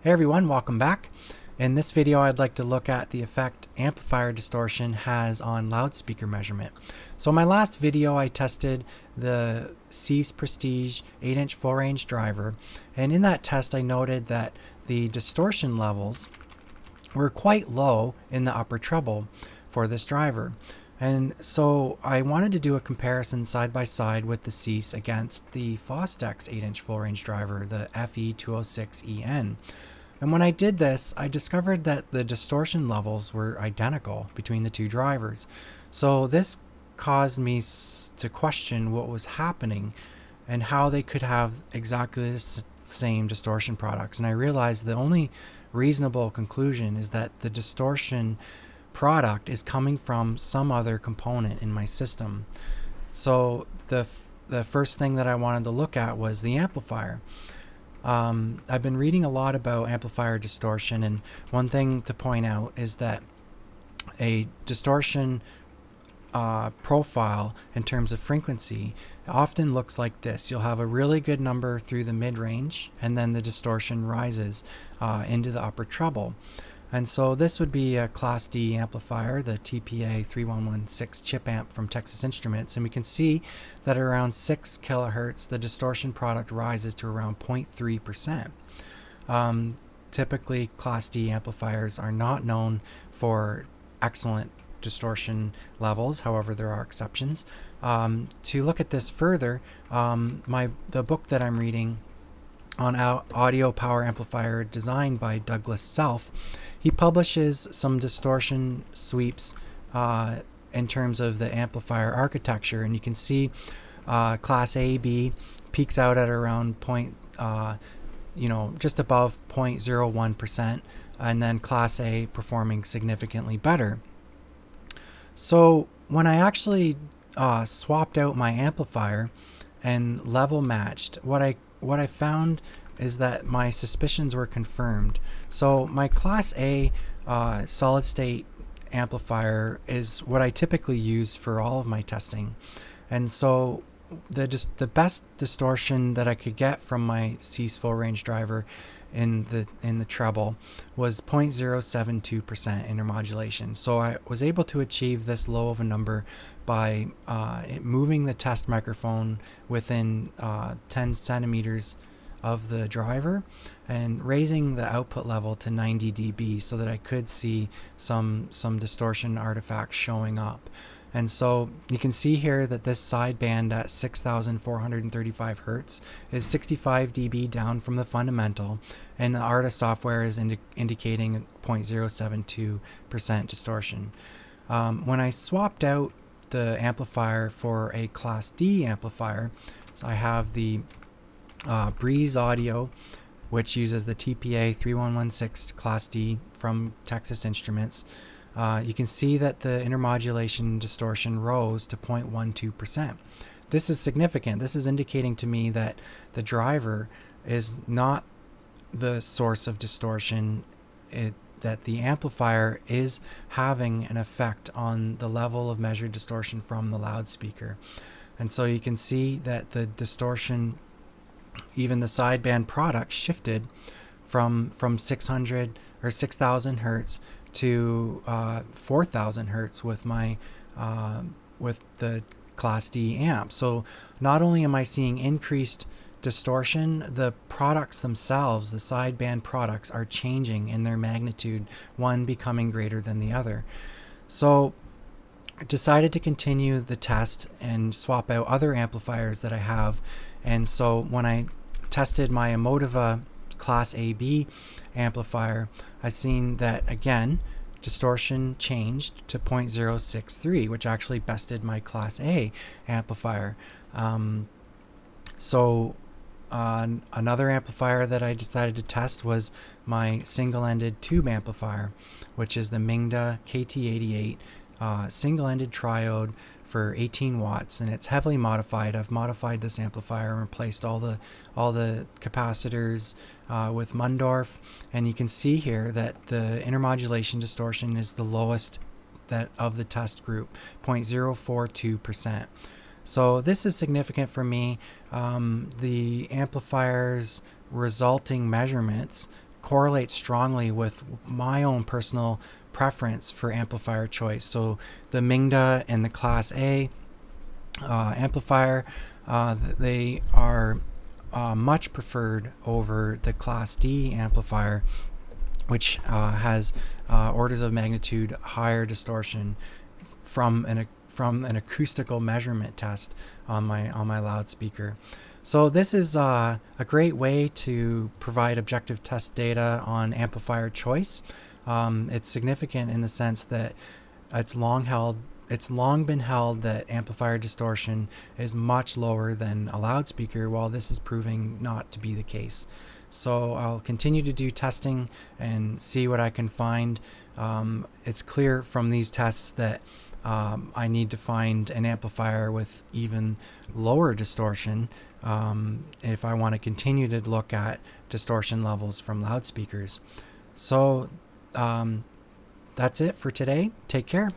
Hey everyone, welcome back. In this video I'd like to look at the effect amplifier distortion has on loudspeaker measurement. So in my last video I tested the Seas Prestige 8-inch full range driver, and in that test I noted that the distortion levels were quite low in the upper treble for this driver. And so I wanted to do a comparison side by side with the Seas against the Fostex 8-inch full range driver, the FE206EN. And when I did this, I discovered that the distortion levels were identical between the two drivers. So this caused me to question what was happening and how they could have exactly the same distortion products. And I realized the only reasonable conclusion is that the distortion product is coming from some other component in my system. So the first thing that I wanted to look at was the amplifier. I've been reading a lot about amplifier distortion, and one thing to point out is that a distortion profile in terms of frequency often looks like this. You'll have a really good number through the mid-range, and then the distortion rises into the upper treble. And so this would be a Class D amplifier, the TPA3116 chip amp from Texas Instruments, and we can see that around 6 kilohertz the distortion product rises to around 0.3%. Typically Class D amplifiers are not known for excellent distortion levels, however there are exceptions. To look at this further, the book that I'm reading on audio power amplifier design by Douglas Self, he publishes some distortion sweeps in terms of the amplifier architecture, and you can see Class A, B peaks out at around just above 0.01%, and then Class A performing significantly better. So when I actually swapped out my amplifier and level matched, what I found is that my suspicions were confirmed. So my Class A solid state amplifier is what I typically use for all of my testing, and so the best distortion that I could get from my Seas full range driver in the treble was 0.072% intermodulation. So I was able to achieve this low of a number by moving the test microphone within 10 centimeters of the driver and raising the output level to 90 dB so that I could see some distortion artifacts showing up. And so you can see here that this sideband at 6,435 hertz is 65 dB down from the fundamental, and the ARTA software is indicating 0.072% distortion. When I swapped out the amplifier for a Class D amplifier, so I have the Breeze Audio, which uses the TPA3116 Class D from Texas Instruments. You can see that the intermodulation distortion rose to 0.12%. This is significant. This is indicating to me that the driver is not the source of distortion, that the amplifier is having an effect on the level of measured distortion from the loudspeaker. And so you can see that the distortion, even the sideband product, shifted from 600 or 6,000 hertz to 4,000 hertz with my with the Class D amp. So not only am I seeing increased distortion, the products themselves, the sideband products, are changing in their magnitude, one becoming greater than the other. So I decided to continue the test and swap out other amplifiers that I have. And so when I tested my Automotive Class AB amplifier, I seen that again distortion changed to 0.063, which actually bested my Class A amplifier. Another amplifier that I decided to test was my single-ended tube amplifier, which is the Mingda KT88 single-ended triode for 18 watts, and it's heavily modified. I've modified this amplifier and replaced all the capacitors with Mundorf, and you can see here that the intermodulation distortion is the lowest of the test group, 0.042%. So this is significant for me. The amplifier's resulting measurements correlates strongly with my own personal preference for amplifier choice. So the Mingda and the Class A amplifier, they are much preferred over the Class D amplifier, which has orders of magnitude higher distortion from an acoustical measurement test on my loudspeaker. So this is a great way to provide objective test data on amplifier choice. It's significant in the sense that it's long been held that amplifier distortion is much lower than a loudspeaker, while this is proving not to be the case. So I'll continue to do testing and see what I can find. It's clear from these tests that I need to find an amplifier with even lower distortion if I want to continue to look at distortion levels from loudspeakers. So that's it for today. Take care.